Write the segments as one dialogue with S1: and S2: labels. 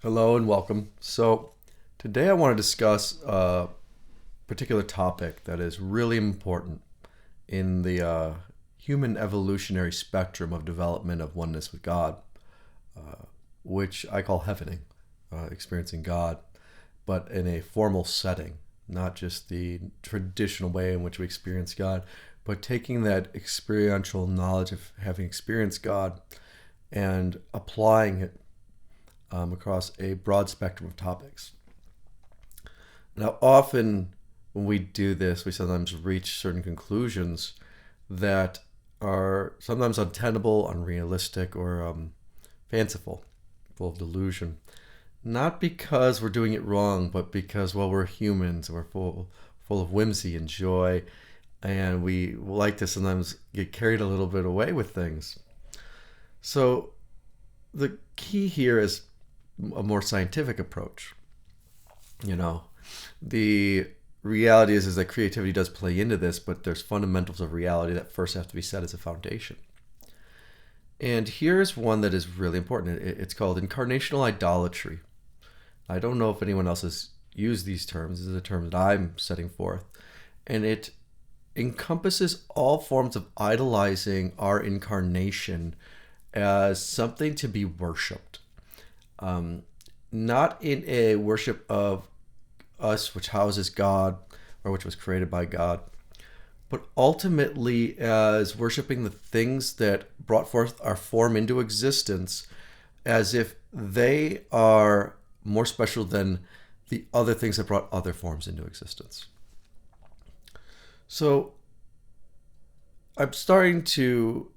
S1: Hello and welcome. So, today I want to discuss a particular topic that is really important in the human evolutionary spectrum of development of oneness with God, which I call heavening, experiencing God, but in a formal setting, not just the traditional way in which we experience God, but taking that experiential knowledge of having experienced God and applying it across a broad spectrum of topics. Now, often when we do this, we sometimes reach certain conclusions that are sometimes untenable, unrealistic, or fanciful, full of delusion. Not because we're doing it wrong, but because, well, we're humans and we're full of whimsy and joy, and we like to sometimes get carried a little bit away with things. So the key here is a more scientific approach. You know, the reality is that creativity does play into this, but there's fundamentals of reality that first have to be set as a foundation. And here's one that is really important. It's called Incarnational Idolatry. I don't know if anyone else has used these terms. This is a term that I'm setting forth. And it encompasses all forms of idolizing our incarnation as something to be worshipped. Not in a worship of us, which houses God or which was created by God, but ultimately as worshiping the things that brought forth our form into existence as if they are more special than the other things that brought other forms into existence. So I'm starting to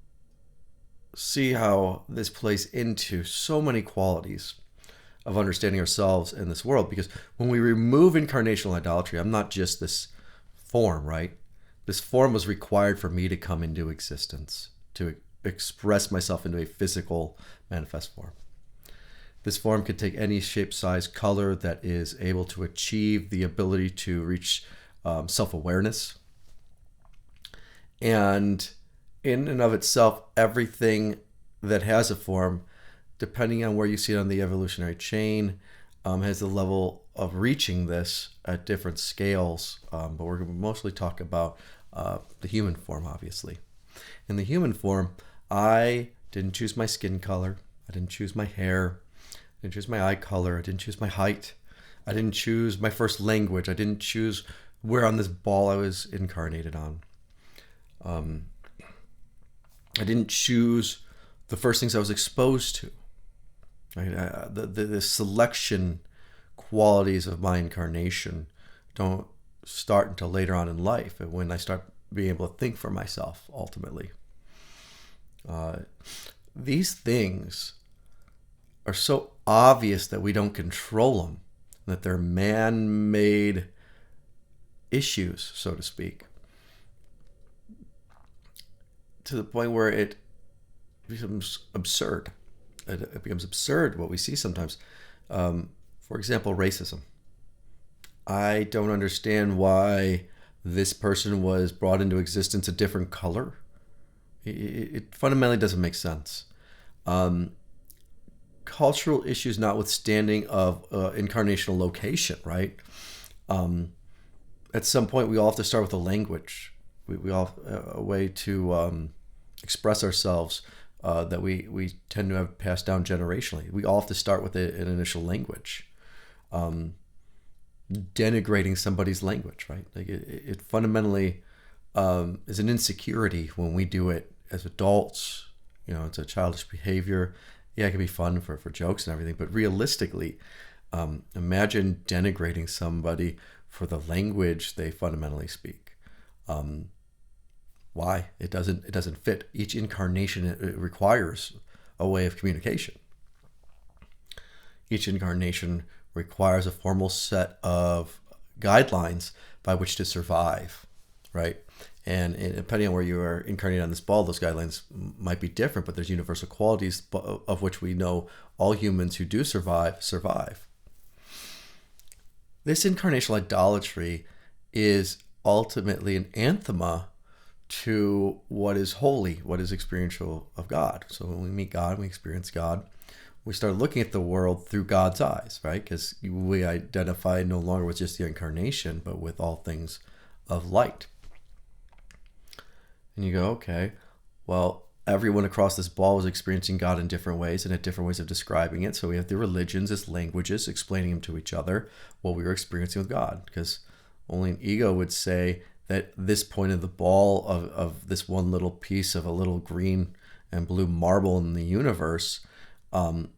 S1: see how this plays into so many qualities of understanding ourselves in this world. Because when we remove incarnational idolatry, I'm not just this form, right? This form was required for me to come into existence, to express myself into a physical manifest form. This form could take any shape, size, color that is able to achieve the ability to reach self-awareness. And in and of itself, everything that has a form, depending on where you see it on the evolutionary chain, has a level of reaching this at different scales. But we're going to mostly talk about the human form, obviously. In the human form, I didn't choose my skin color. I didn't choose my hair. I didn't choose my eye color. I didn't choose my height. I didn't choose my first language. I didn't choose where on this ball I was incarnated on. I didn't choose the first things I was exposed to. Right? The selection qualities of my incarnation don't start until later on in life, when I start being able to think for myself, ultimately. These things are so obvious that we don't control them, that they're man-made issues, so to speak, to the point where it becomes absurd. It becomes absurd what we see sometimes. For example, racism. I don't understand why this person was brought into existence a different color. It fundamentally doesn't make sense. Cultural issues notwithstanding of incarnational location, right? At some point, we all have to start with a language. We all a way to express ourselves that we tend to have passed down generationally. We all have to start with an initial language. Denigrating somebody's language, right? Like it fundamentally is an insecurity when we do it as adults. You know, it's a childish behavior. Yeah, it can be fun for jokes and everything, but realistically, imagine denigrating somebody for the language they fundamentally speak. Why? It doesn't fit. Each incarnation it requires a way of communication. Each incarnation requires a formal set of guidelines by which to survive, right? And depending on where you are incarnated on this ball, those guidelines might be different, but there's universal qualities of which we know all humans who do survive. This incarnational idolatry is ultimately an anathema to what is holy, what is experiential of God. So when we meet God, we experience God. we start looking at the world through God's eyes, right? Because we identify no longer with just the incarnation, but with all things of light. And you go, okay, well, everyone across this ball was experiencing God in different ways and had different ways of describing it. So we have the religions as languages explaining them to each other what we were experiencing with God. Because only an ego would say that this point of the ball of this one little piece of a little green and blue marble in the universe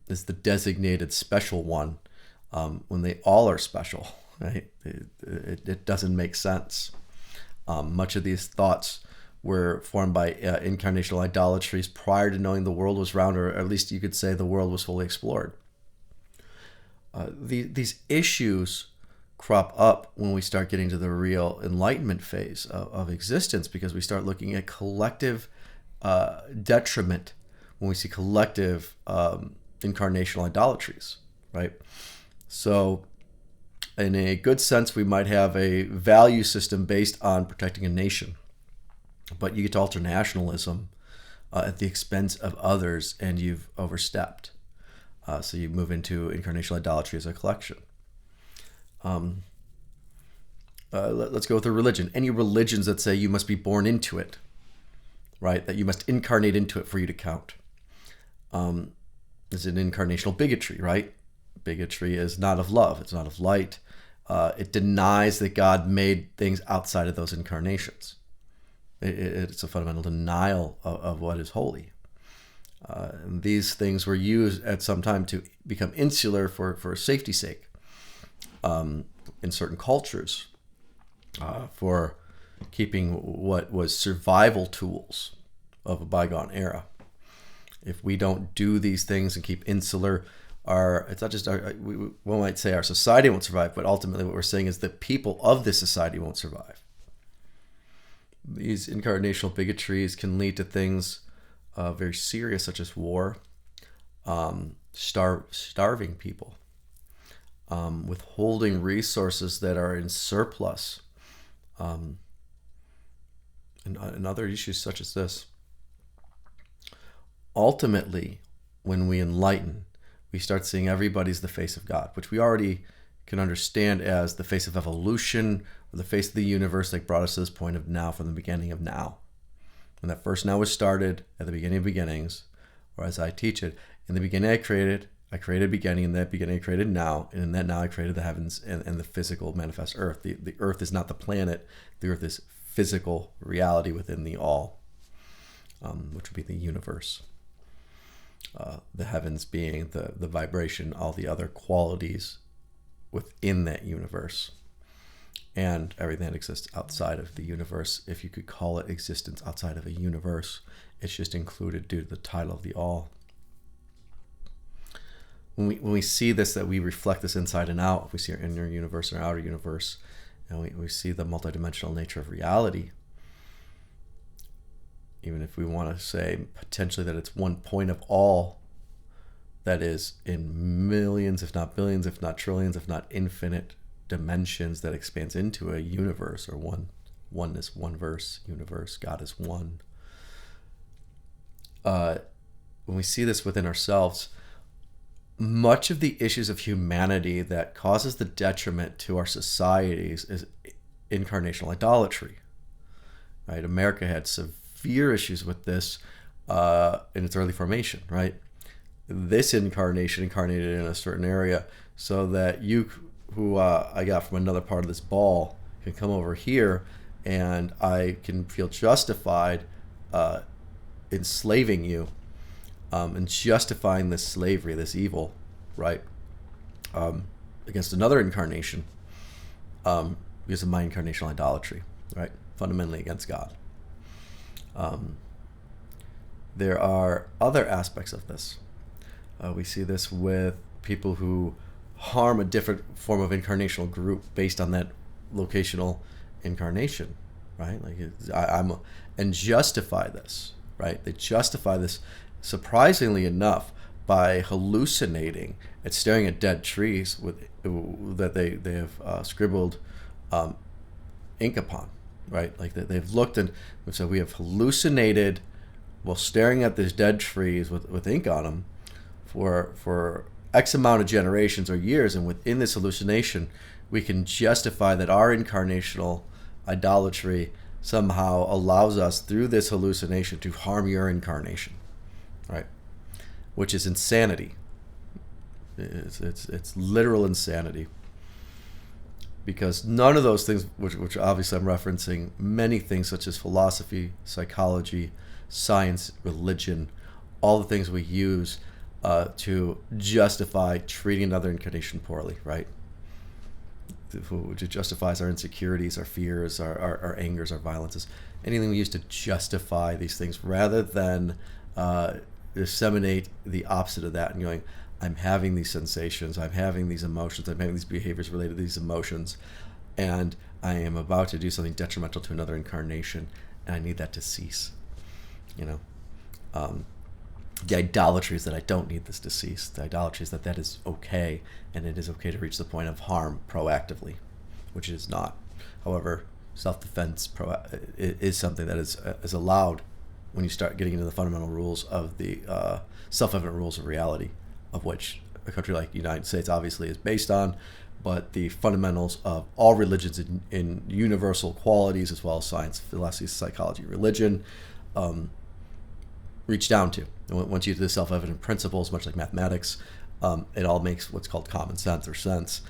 S1: is the designated special one, when they all are special, right? It doesn't make sense. Much of these thoughts were formed by incarnational idolatries prior to knowing the world was round, or at least you could say the world was fully explored. These issues crop up when we start getting to the real enlightenment phase of existence, because we start looking at collective detriment when we see collective incarnational idolatries, right? So in a good sense, we might have a value system based on protecting a nation, but you get to alternationalism at the expense of others, and you've overstepped. So you move into incarnational idolatry as a collection. Let's go with a religion. Any religions that say you must be born into it, right? That you must incarnate into it for you to count. Is an incarnational bigotry, right? Bigotry is not of love. It's not of light. It denies that God made things outside of those incarnations. It's a fundamental denial of what is holy. And these things were used at some time to become insular for safety's sake in certain cultures, for keeping what was survival tools of a bygone era. If we don't do these things and keep insular, it's not just we might say our society won't survive, but ultimately what we're saying is that people of this society won't survive. These incarnational bigotries can lead to things very serious, such as war, starving people, withholding resources that are in surplus, and other issues such as this. Ultimately, when we enlighten, we start seeing everybody's the face of God, which we already can understand as the face of evolution, or the face of the universe that brought us to this point of now, from the beginning of now. When that first now was started, at the beginning of beginnings, or as I teach it, in the beginning I created beginning, in that beginning I created now, and in that now I created the heavens and the physical manifest earth. The earth is not the planet, the earth is physical reality within the all, which would be the universe. The heavens being the vibration, all the other qualities within that universe, and everything that exists outside of the universe. If you could call it existence outside of a universe, it's just included due to the title of the all. When we see this, that we reflect this inside and out, if we see our inner universe and our outer universe, and we see the multidimensional nature of reality, even if we want to say potentially that it's one point of all that is in millions, if not billions, if not trillions, if not infinite dimensions, that expands into a universe, or oneness, one verse, universe, God is one. When we see this within ourselves, much of the issues of humanity that causes the detriment to our societies is incarnational idolatry, right? America had severe issues with this in its early formation, right? This incarnation incarnated in a certain area, so that you, who I got from another part of this ball, can come over here, and I can feel justified enslaving you, and justifying this slavery, this evil, right, against another incarnation, because of my incarnational idolatry, right, fundamentally against God. There are other aspects of this. We see this with people who harm a different form of incarnational group based on that locational incarnation, right? Like and justify this, right? They justify this, surprisingly enough, by hallucinating and staring at dead trees that they have scribbled ink upon, right? Like they've looked, and so we have hallucinated while staring at these dead trees with ink on them for X amount of generations or years, and within this hallucination, we can justify that our incarnational idolatry somehow allows us through this hallucination to harm your incarnation, right? Which is insanity. It's literal insanity, because none of those things, which obviously I'm referencing many things such as philosophy, psychology, science, religion, all the things we use to justify treating another incarnation poorly, right? Which justifies our insecurities, our fears, our angers, our violences, anything we use to justify these things, rather than disseminate the opposite of that and going, I'm having these sensations, I'm having these emotions, I'm having these behaviors related to these emotions, and I am about to do something detrimental to another incarnation, and I need that to cease. The idolatry is that I don't need this to cease. The idolatry is that is okay, and it is okay to reach the point of harm proactively, which it is not. However, self-defense is something that is allowed when you start getting into the fundamental rules of the self-evident rules of reality, of which a country like the United States obviously is based on, but the fundamentals of all religions in universal qualities, as well as science, philosophy, psychology, religion, reach down to. And once you do the self-evident principles, much like mathematics, it all makes what's called common sense or sense.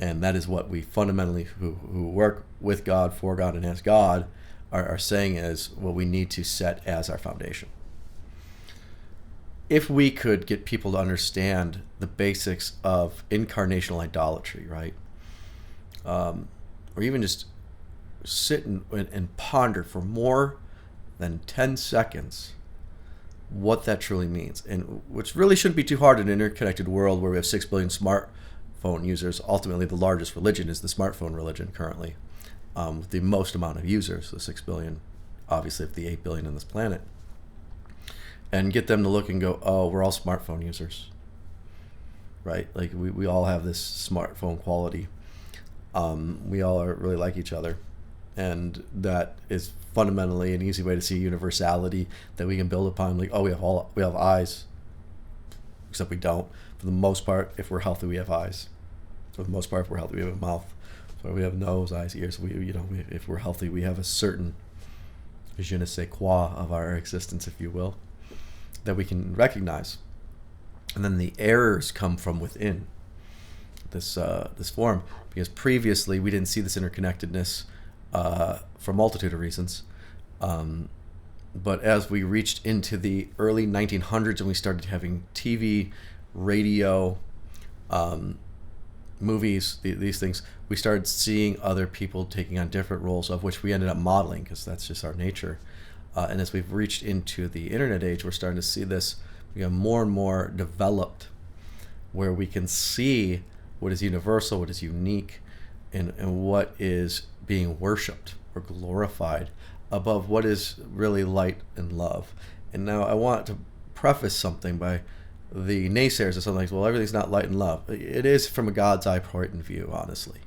S1: And that is what we fundamentally, who work with God, for God, and as God, are saying is what we need to set as our foundation. If we could get people to understand the basics of incarnational idolatry, right? Or even just sit and ponder for more than 10 seconds what that truly means, and which really shouldn't be too hard in an interconnected world where we have 6 billion smartphone users. Ultimately, the largest religion is the smartphone religion currently, with the most amount of users, the 6 billion, obviously, of the 8 billion on this planet. And get them to look and go, oh, we're all smartphone users, right? Like we all have this smartphone quality. We all are really like each other. And that is fundamentally an easy way to see universality that we can build upon. Like, oh, we have eyes, except we don't. For the most part, if we're healthy, we have eyes. For the most part, if we're healthy, we have a mouth. So we have nose, eyes, ears. If we're healthy, we have a certain je ne sais quoi of our existence, if you will, that we can recognize. And then the errors come from within this form, because previously we didn't see this interconnectedness for a multitude of reasons. But as we reached into the early 1900s and we started having TV, radio, movies, these things, we started seeing other people taking on different roles, of which we ended up modeling, because that's just our nature. And as we've reached into the internet age, we're starting to see this become more and more developed, where we can see what is universal, what is unique, and what is being worshipped or glorified above what is really light and love. And now I want to preface something by the naysayers of something like, well, everything's not light and love. It is from a God's eye point of view, honestly.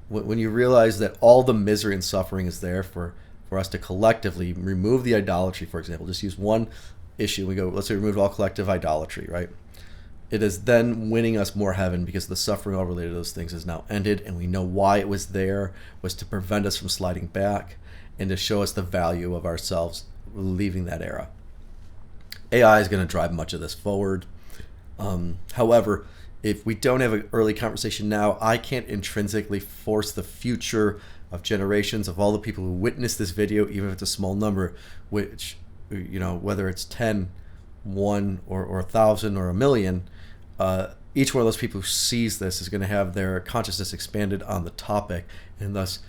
S1: When you realize that all the misery and suffering is there for us to collectively remove the idolatry, for example, just use one issue. We go, let's say remove all collective idolatry, right? It is then winning us more heaven, because the suffering all related to those things is now ended, and we know why it was there, was to prevent us from sliding back and to show us the value of ourselves leaving that era. AI is going to drive much of this forward. However, if we don't have an early conversation now, I can't intrinsically force the future of generations of all the people who witness this video, even if it's a small number, which, whether it's 10, 1, or 1,000 or 1,000,000, each one of those people who sees this is going to have their consciousness expanded on the topic, and thus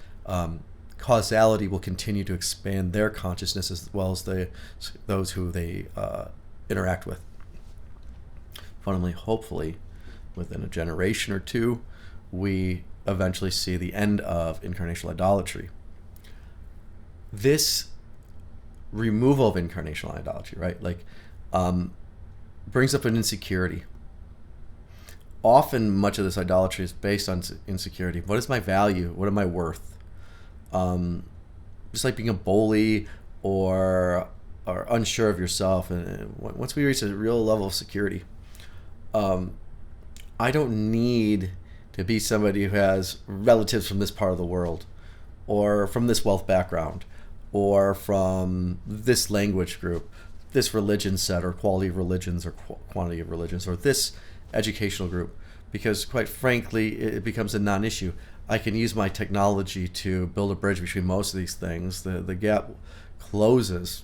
S1: causality will continue to expand their consciousness, as well as those who they interact with. Fundamentally, hopefully, within a generation or two, we eventually see the end of incarnational idolatry. This removal of incarnational idolatry, right, brings up an insecurity. Often, much of this idolatry is based on insecurity. What is my value? What am I worth? Just like being a bully or unsure of yourself. And once we reach a real level of security, I don't need to be somebody who has relatives from this part of the world, or from this wealth background, or from this language group, this religion set, or quality of religions, or quantity of religions, or this educational group, because quite frankly, it becomes a non-issue. I can use my technology to build a bridge between most of these things. The gap closes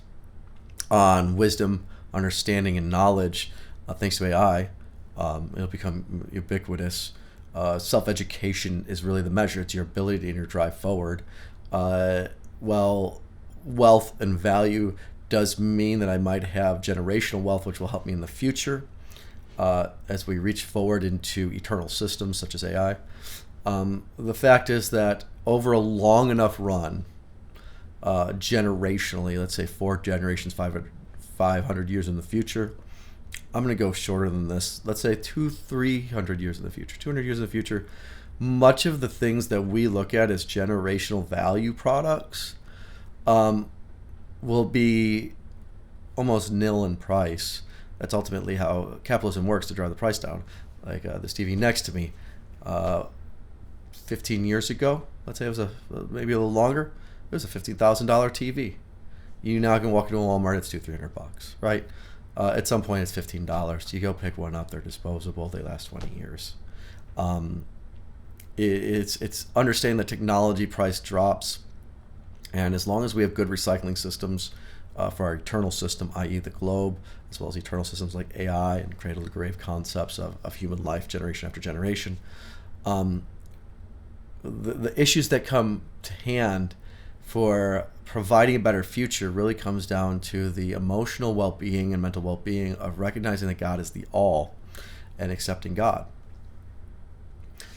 S1: on wisdom, understanding, and knowledge thanks to AI. It'll become ubiquitous. Self-education is really the measure. It's your ability and your drive forward. Well, wealth and value does mean that I might have generational wealth, which will help me in the future as we reach forward into eternal systems such as AI. The fact is that over a long enough run, generationally, let's say 4 generations, 500 years in the future, I'm going to go shorter than this. Let's say 300 years in the future. 200 years in the future, much of the things that we look at as generational value products will be almost nil in price. That's ultimately how capitalism works, to drive the price down. Like this TV next to me, 15 years ago, let's say it was maybe a little longer, it was a $15,000 TV. You now can walk into a Walmart, it's $200-300, right? At some point, it's $15. You go pick one up; they're disposable. They last 20 years. It's understanding that technology price drops, and as long as we have good recycling systems for our eternal system, i.e., the globe, as well as eternal systems like AI and cradle to grave concepts of human life, generation after generation, the issues that come to hand for providing a better future really comes down to the emotional well-being and mental well-being of recognizing that God is the all and accepting God.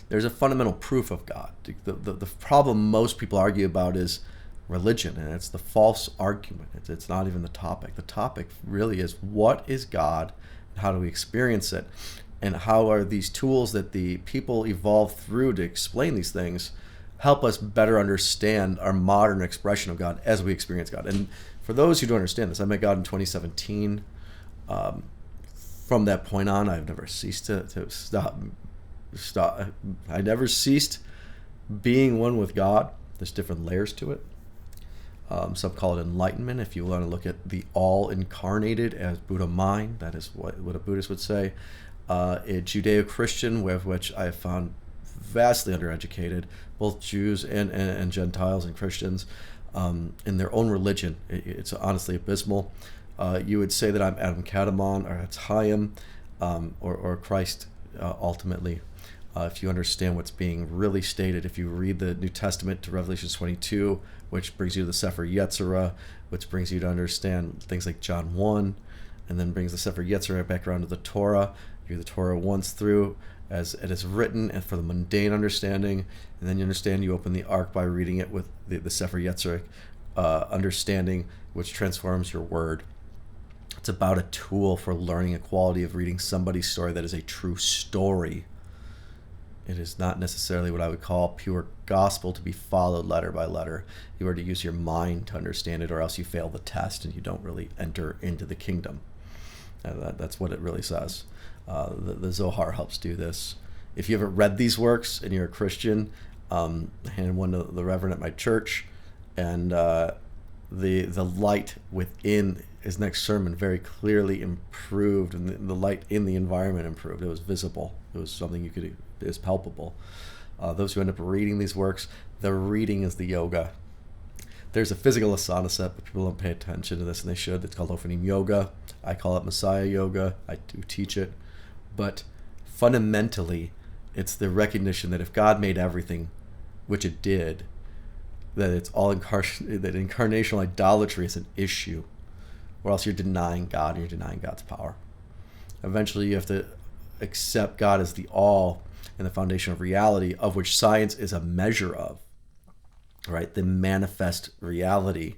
S1: There's a fundamental proof of God. The problem most people argue about is religion, and it's the false argument. It's not even the topic. The topic really is, what is God, and how do we experience it, and how are these tools that the people evolved through to explain these things help us better understand our modern expression of God as we experience God. And for those who don't understand this, I met God in 2017. From that point on, I've never ceased to stop. I never ceased being one with God. There's different layers to it. Some call it enlightenment. If you want to look at the all incarnated as Buddha mind, that is what a Buddhist would say. A Judeo-Christian, with which I have found vastly undereducated, both Jews and Gentiles and Christians, in their own religion. It's honestly abysmal. You would say that I'm Adam Kadmon, or it's Chaim, or Christ ultimately. If you understand what's being really stated, if you read the New Testament to Revelation 22, which brings you to the Sefer Yetzirah, which brings you to understand things like John 1, and then brings the Sefer Yetzirah back around to the Torah. You read the Torah once through as it is written and for the mundane understanding, and then you understand, you open the Ark by reading it with the Sefer Yetzirah understanding, which transforms your word. It's about a tool for learning a quality of reading somebody's story that is a true story. It is not necessarily what I would call pure gospel to be followed letter by letter. You are to use your mind to understand it, or else you fail the test and you don't really enter into the kingdom. That's what it really says. The Zohar helps do this. If you haven't read these works and you're a Christian, I handed one to the Reverend at my church, and the light within his next sermon very clearly improved, and the light in the environment improved. It was visible. It was something is palpable. Those who end up reading these works, the reading is the yoga. There's a physical asana set, but people don't pay attention to this, and they should. It's called Ophanim Yoga. I call it Messiah Yoga. I do teach it. But fundamentally, it's the recognition that if God made everything, which it did, that it's all that incarnational idolatry is an issue, or else you're denying God and you're denying God's power. Eventually, you have to accept God as the all and the foundation of reality, of which science is a measure of, right? The manifest reality,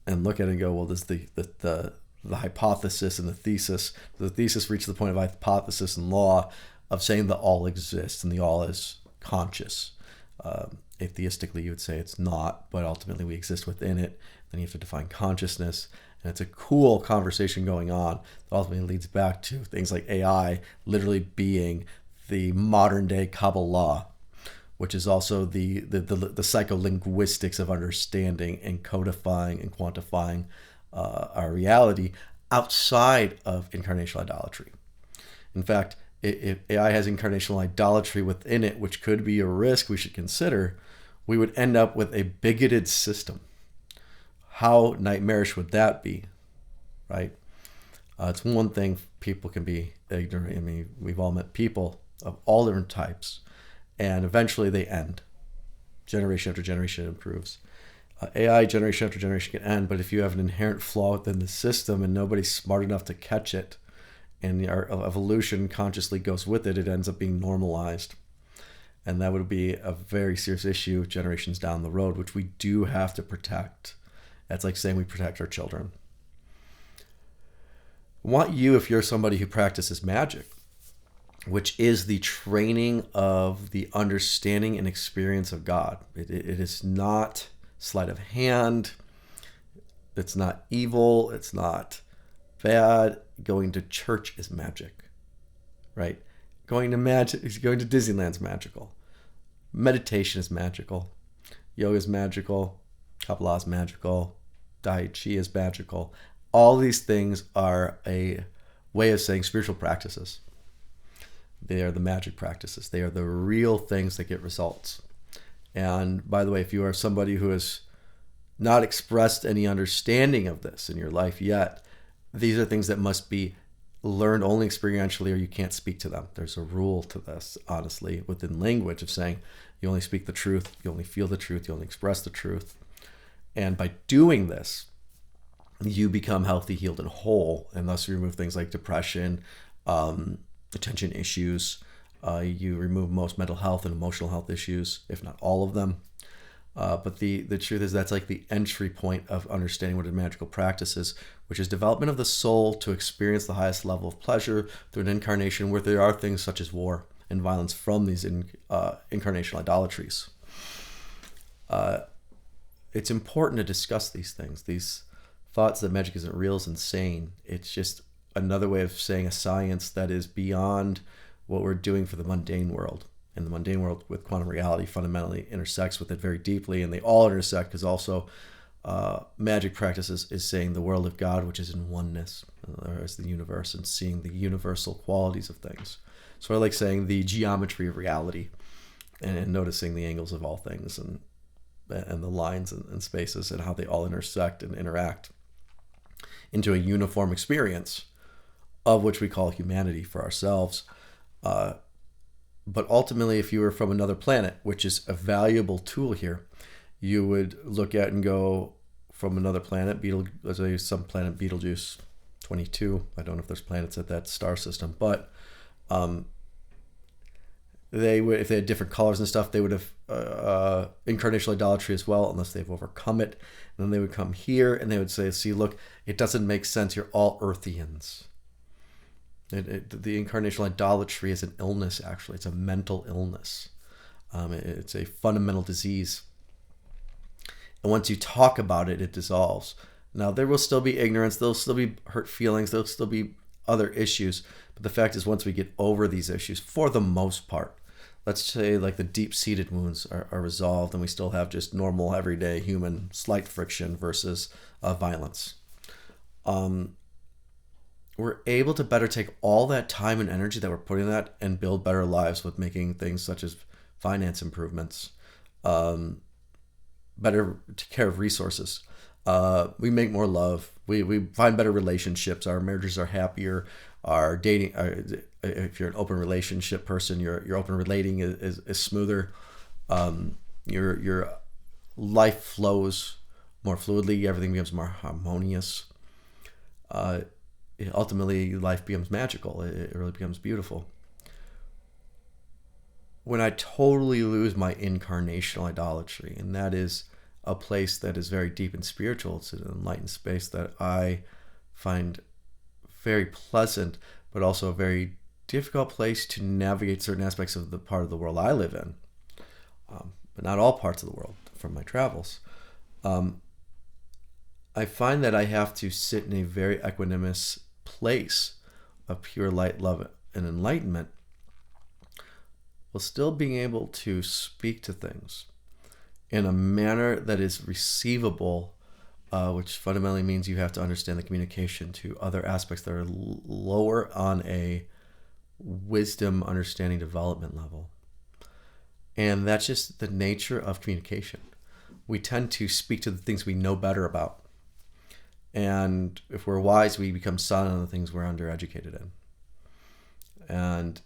S1: and look at it and go, well, does the hypothesis and the thesis reach the point of hypothesis and law of saying the all exists and the all is conscious. Atheistically, you would say it's not, but ultimately we exist within it. Then you have to define consciousness, And it's a cool conversation going on that ultimately leads back to things like AI literally being the modern day Kabbalah, which is also the psycholinguistics of understanding and codifying and quantifying our reality outside of incarnational idolatry. In fact, if AI has incarnational idolatry within it, which could be a risk we should consider, we would end up with a bigoted system. How nightmarish would that be, right? It's one thing people can be ignorant. I mean, we've all met people of all different types, and eventually they end. Generation after generation improves. AI generation after generation can end, but if you have an inherent flaw within the system and nobody's smart enough to catch it, and our evolution consciously goes with it, it ends up being normalized. And that would be a very serious issue generations down the road, which we do have to protect. That's like saying we protect our children. I want you, if you're somebody who practices magic, which is the training of the understanding and experience of God. It is not sleight of hand. It's not evil. It's not bad. Going to church is magic, right? Going to Disneyland's magical. Meditation is magical. Yoga is magical. Kabbalah is magical. Tai Chi is magical. All these things are a way of saying spiritual practices. They are the magic practices. They are the real things that get results. And by the way, if you are somebody who has not expressed any understanding of this in your life yet, these are things that must be learned only experientially, or you can't speak to them. There's a rule to this, honestly, within language of saying you only speak the truth, you only feel the truth, you only express the truth. And by doing this, you become healthy, healed, and whole, and thus you remove things like depression, attention issues. You remove most mental health and emotional health issues, if not all of them. But the truth is that's like the entry point of understanding what a magical practice is, which is development of the soul to experience the highest level of pleasure through an incarnation where there are things such as war and violence from these incarnational idolatries. It's important to discuss these things. These thoughts that magic isn't real is insane. It's just another way of saying a science that is beyond what we're doing for the mundane world. And the mundane world with quantum reality fundamentally intersects with it very deeply, and they all intersect because also magic practices is saying the world of God, which is in oneness, or as the universe, and seeing the universal qualities of things. So I like saying the geometry of reality, and noticing the angles of all things, and the lines and spaces, and how they all intersect and interact into a uniform experience of which we call humanity for ourselves. But ultimately, if you were from another planet, which is a valuable tool here, you would look at and go from another planet, let's say some planet Betelgeuse 22. I don't know if there's planets at that star system, but they would, if they had different colors and stuff, they would have incarnational idolatry as well, unless they've overcome it. And then they would come here and they would say, see, look, it doesn't make sense. You're all Earthians. The incarnational idolatry is an illness, actually. It's a mental illness. It's a fundamental disease. And once you talk about it, it dissolves. Now, there will still be ignorance. There'll still be hurt feelings. There'll still be other issues. But the fact is, once we get over these issues, for the most part, let's say like the deep-seated wounds are resolved and we still have just normal, everyday human slight friction versus violence. We're able to better take all that time and energy that we're putting in that and build better lives with making things such as finance improvements, better take care of resources. We make more love. We find better relationships. Our marriages are happier. Our dating, if you're an open relationship person, your open relating is smoother. Your life flows more fluidly. Everything becomes more harmonious. Ultimately, life becomes magical. It really becomes beautiful. When I totally lose my incarnational idolatry, and that is a place that is very deep and spiritual, it's an enlightened space that I find very pleasant, but also a very difficult place to navigate certain aspects of the part of the world I live in, but not all parts of the world from my travels. I find that I have to sit in a very equanimous place of pure light, love, and enlightenment, while still being able to speak to things in a manner that is receivable, which fundamentally means you have to understand the communication to other aspects that are lower on a wisdom, understanding, development level. And that's just the nature of communication. We tend to speak to the things we know better about. And if we're wise, we become silent on the things we're undereducated in. And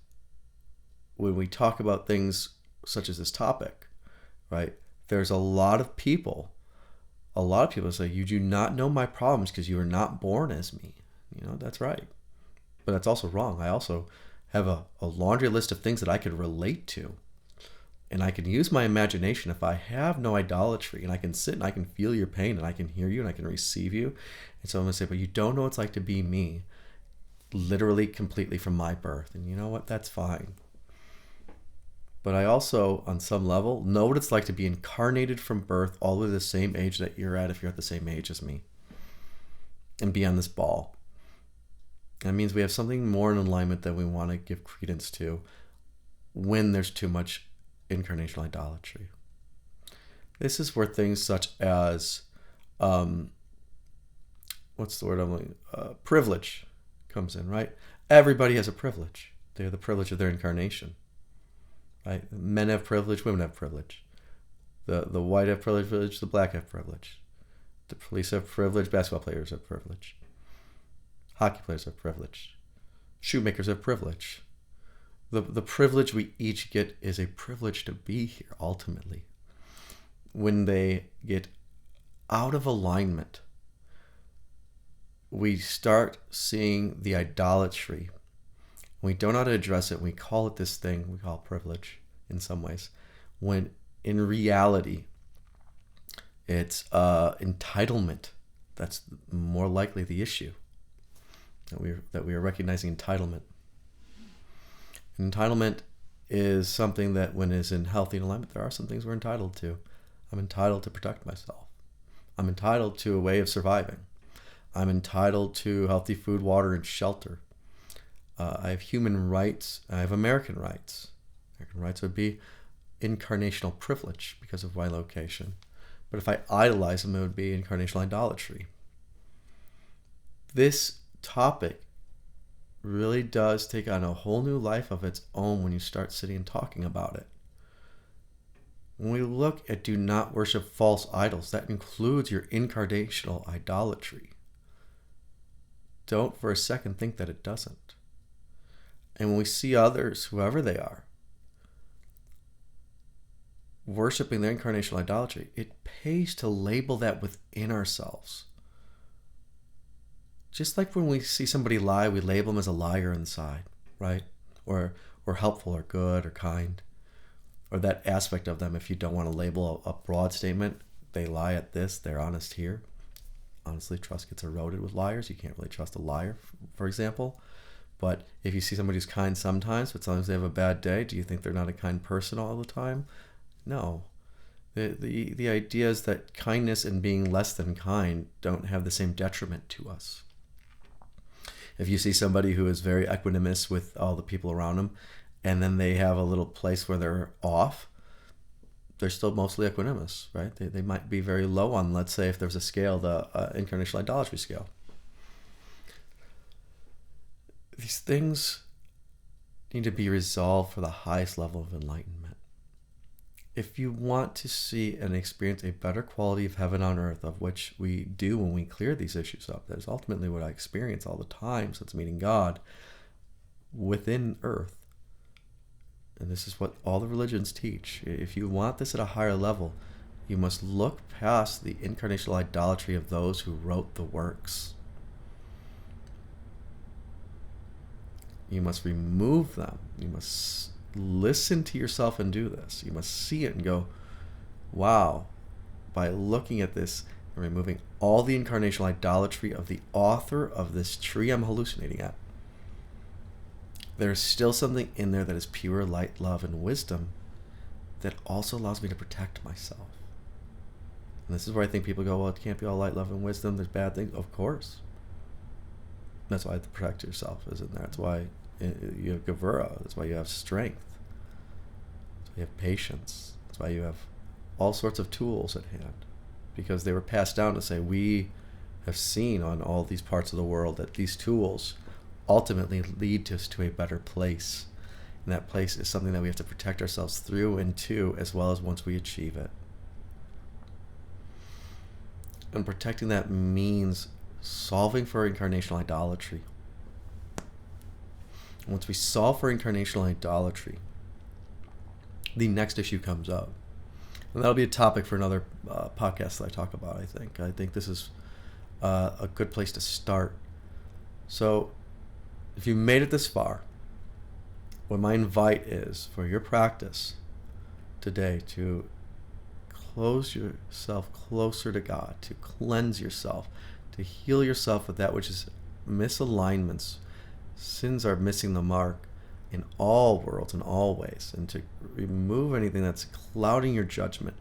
S1: when we talk about things such as this topic, right, there's a lot of people say, you do not know my problems because you were not born as me. That's right. But that's also wrong. I also have a laundry list of things that I could relate to. And I can use my imagination if I have no idolatry, and I can sit and I can feel your pain and I can hear you and I can receive you. And so I'm going to say, but you don't know what it's like to be me, literally completely from my birth. And you know what? That's fine. But I also, on some level, know what it's like to be incarnated from birth all the way to the same age that you're at if you're at the same age as me. And be on this ball. That means we have something more in alignment that we want to give credence to when there's too much incarnational idolatry. This is where things such as privilege comes in, right? Everybody has a privilege. They have the privilege of their incarnation, right? Men have privilege, women have privilege. The white have privilege, the black have privilege. The police have privilege, basketball players have privilege. Hockey players have privilege. Shoemakers have privilege. The privilege we each get is a privilege to be here, ultimately. When they get out of alignment, we start seeing the idolatry. We don't know how to address it. We call it this thing we call privilege in some ways, when in reality, it's entitlement that's more likely the issue. That we are recognizing entitlement. Entitlement is something that when is in healthy alignment, there are some things we're entitled to. I'm entitled to protect myself. I'm entitled to a way of surviving. I'm entitled to healthy food, water, and shelter. I have human rights. I have American rights. American rights would be incarnational privilege because of my location. But if I idolize them, it would be incarnational idolatry. This topic really does take on a whole new life of its own when you start sitting and talking about it. When we look at do not worship false idols, that includes your incarnational idolatry. Don't for a second think that it doesn't. And when we see others, whoever they are, worshiping their incarnational idolatry, it pays to label that within ourselves. Just like when we see somebody lie, we label them as a liar inside, right? Or helpful or good or kind. Or that aspect of them, if you don't want to label a broad statement, they lie at this, they're honest here. Honestly, trust gets eroded with liars. You can't really trust a liar, for example. But if you see somebody who's kind sometimes, but sometimes they have a bad day, do you think they're not a kind person all the time? No. The idea is that kindness and being less than kind don't have the same detriment to us. If you see somebody who is very equanimous with all the people around them, and then they have a little place where they're off, they're still mostly equanimous, right? They might be very low on, let's say, if there's a scale, the incarnational idolatry scale. These things need to be resolved for the highest level of enlightenment. If you want to see and experience a better quality of heaven on earth, of which we do when we clear these issues up, that is ultimately what I experience all the time since meeting God within earth. And this is what all the religions teach. If you want this at a higher level, you must look past the incarnational idolatry of those who wrote the works. You must remove them. You must listen to yourself and do this. You must see it and go, wow, by looking at this and removing all the incarnational idolatry of the author of this tree I'm hallucinating at, there's still something in there that is pure light, love, and wisdom that also allows me to protect myself. And this is where I think people go, well, it can't be all light, love, and wisdom. There's bad things. Of course. That's why you have to protect yourself, isn't there? That's why you have Gevura. That's why you have strength. That's why you have patience. That's why you have all sorts of tools at hand. Because they were passed down to say, we have seen on all these parts of the world that these tools ultimately lead us to a better place. And that place is something that we have to protect ourselves through and to, as well as once we achieve it. And protecting that means solving for incarnational idolatry. Once we solve for incarnational idolatry, the next issue comes up. And that'll be a topic for another podcast that I talk about, I think. I think this is a good place to start. So, if you made it this far, what my invite is for your practice today to close yourself closer to God, to cleanse yourself, to heal yourself with that which is misalignments. Sins are missing the mark in all worlds, in all ways, and to remove anything that's clouding your judgment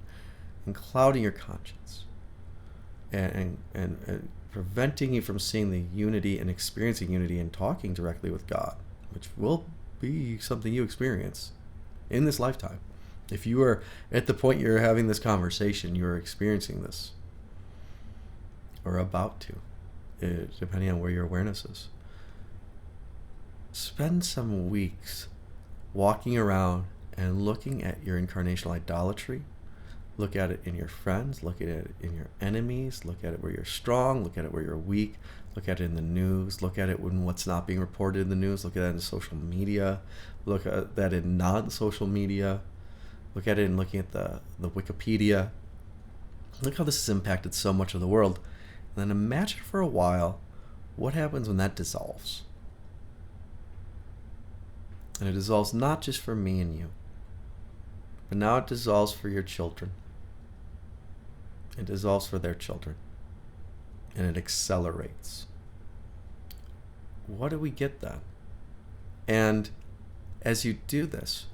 S1: and clouding your conscience and preventing you from seeing the unity and experiencing unity and talking directly with God, which will be something you experience in this lifetime. If you are at the point you're having this conversation, you're experiencing this, or about to, depending on where your awareness is. Spend some weeks walking around and looking at your incarnational idolatry. Look at it in your friends, look at it in your enemies, look at it where you're strong, look at it where you're weak, look at it in the news, look at it when what's not being reported in the news, look at that in social media, look at that in non-social media, look at it in looking at the Wikipedia. Look how this has impacted so much of the world. And then imagine for a while what happens when that dissolves. And it dissolves not just for me and you, but now it dissolves for your children. It dissolves for their children. And it accelerates. What do we get then? And as you do this,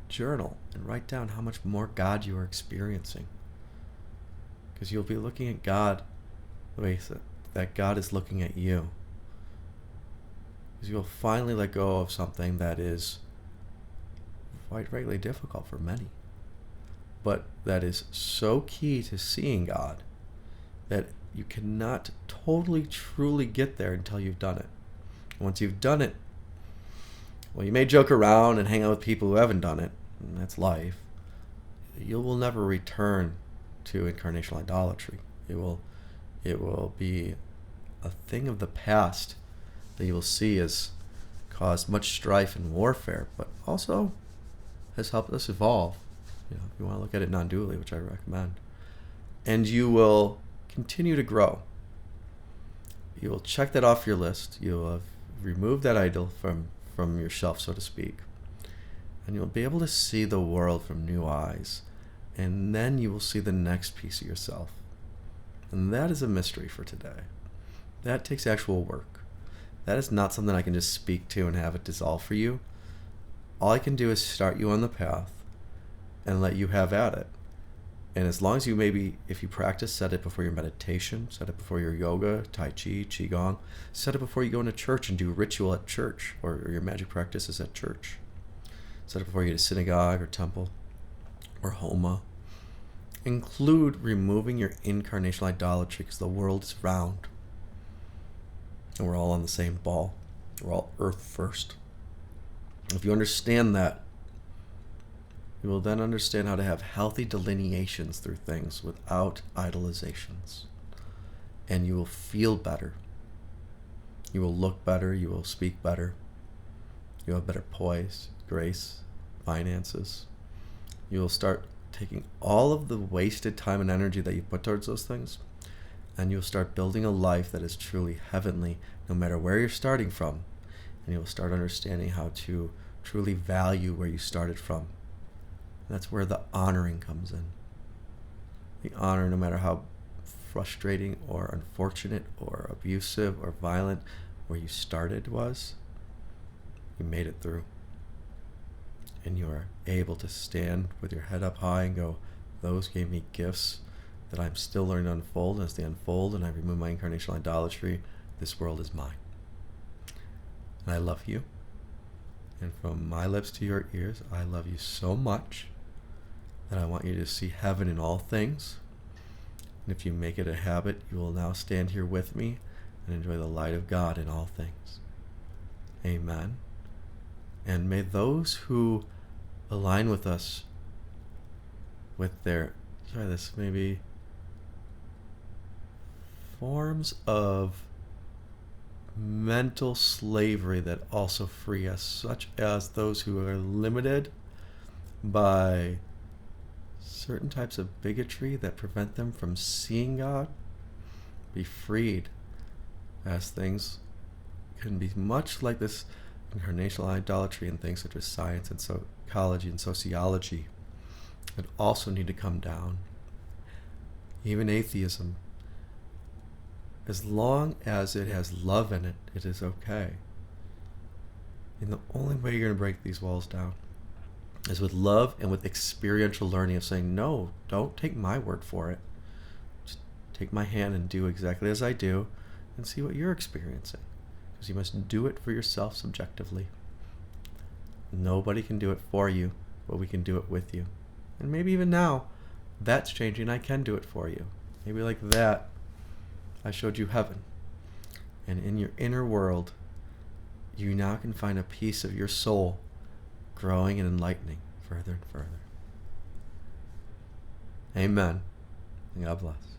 S1: journal and write down how much more God you are experiencing. Because you'll be looking at God the way that God is looking at you. Because you'll finally let go of something that is quite frankly difficult for many, but that is so key to seeing God that you cannot totally truly get there until you've done it. Once you've done it, well, you may joke around and hang out with people who haven't done it, and that's life. You will never return to incarnational idolatry. It will be a thing of the past that you will see has caused much strife and warfare, but also has helped us evolve. If you want to look at it non-dually, which I recommend. And you will continue to grow. You will check that off your list. You will have removed that idol from your shelf, so to speak. And you'll be able to see the world from new eyes. And then you will see the next piece of yourself. And that is a mystery for today. That takes actual work. That is not something I can just speak to and have it dissolve for you. All I can do is start you on the path and let you have at it. And as long as you maybe, if you practice, set it before your meditation, set it before your yoga, tai chi, qigong, set it before you go into church and do ritual at church, or your magic practices at church. Set it before you go to synagogue or temple or homa. Include removing your incarnational idolatry, because the world is round. And we're all on the same ball. We're all earth first. If you understand that, you will then understand how to have healthy delineations through things without idolizations. And you will feel better. You will look better. You will speak better. You will have better poise, grace, finances. You will start taking all of the wasted time and energy that you put towards those things, and you'll start building a life that is truly heavenly, no matter where you're starting from. And you'll start understanding how to truly value where you started from. That's where the honoring comes in. The honor, no matter how frustrating or unfortunate or abusive or violent where you started was, you made it through. And you are able to stand with your head up high and go, those gave me gifts that I'm still learning to unfold. And as they unfold and I remove my incarnational idolatry, this world is mine. And I love you. And from my lips to your ears, I love you so much that I want you to see heaven in all things. And if you make it a habit, you will now stand here with me and enjoy the light of God in all things. Amen. And may those who align with us with their, maybe forms of mental slavery that also free us, such as those who are limited by certain types of bigotry that prevent them from seeing God, be freed, as things can be much like this incarnational idolatry and things such as science and psychology and sociology that also need to come down. Even atheism, as long as it has love in it, it is okay. And the only way you're going to break these walls down is with love and with experiential learning of saying, no, don't take my word for it. Just take my hand and do exactly as I do and see what you're experiencing. Because you must do it for yourself subjectively. Nobody can do it for you, but we can do it with you. And maybe even now, that's changing. I can do it for you. Maybe like that, I showed you heaven. And in your inner world, you now can find a piece of your soul growing and enlightening further and further. Amen. And God bless.